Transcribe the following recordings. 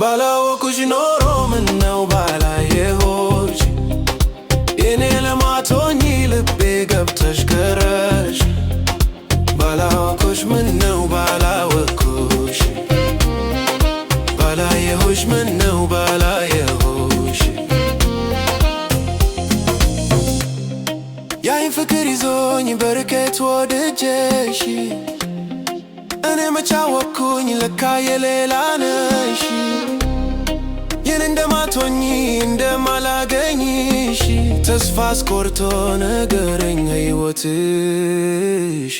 ባላወኩሽ ኖሮ ምነው ባላየሁሽ የኔ ለማቶኝ ልቤ ገብተሽ ከረሽ ባላወኩሽ ምነው ባላወኩሽ ባላየሁሽ ምነው ባላየሁሽ ያይን ፍቅር ይዞኝ በርቀት ወድጄሽ እኔ መች አወቅኩኝ ለካ የሌላ ነሽ የኔ እንደማትሆኚ እንደማላገኝሽ ተስፋ አስቆርጦ ነገረኝ ሕይወትሽ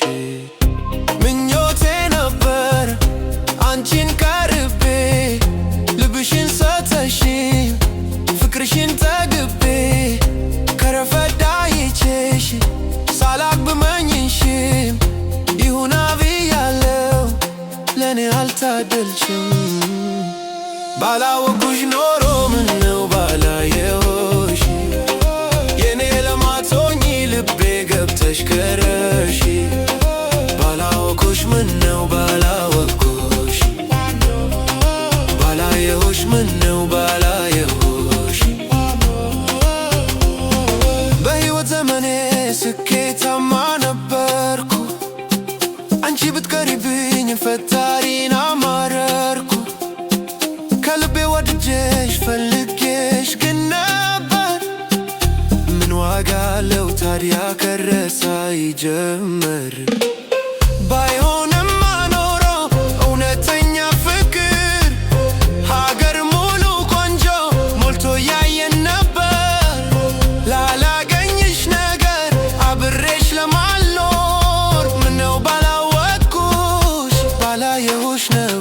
ምኞቴ ነበር አንቺን ቀርቤ ልብሽን ሰተሽኝ ፍቅርሽን ጠግቤ ከረፈዳ አይቼሽ ሳላቅ ብመኝሽም ይሁን ብያለሁ ለኔ አልታደልሽም ባላወኩሽ ኖሮ ምነው ባላየሁሽ የኔ ለማትሆኚ ልቤ ገብተሽ ከረሽ ባላወኩሽ ምነው ባላወኩሽ ባላየሁሽ ምነው ባላየሁሽ በሕይወት ዘመኔ ስኬታማ ነበርኩ አንቺ ብትቀሪብኝ ፈጣሪን አማረርኩ ከልቤ ወድጄሽ ፈልጌሽ ግን ነበር ምን ዋጋ አለው ታዲያ ከረሳ ይጀመር ባይሆንማ ኖሮ እውነተኛ ፍቅር ሀገር ሙሉ ቆንጆ ሞልቶ ያየን ነበር ላላገኝሽ ነገር አብሬሽ ለማልኖር ምነው ባላወኩሽ ባላየሁሽ ነበር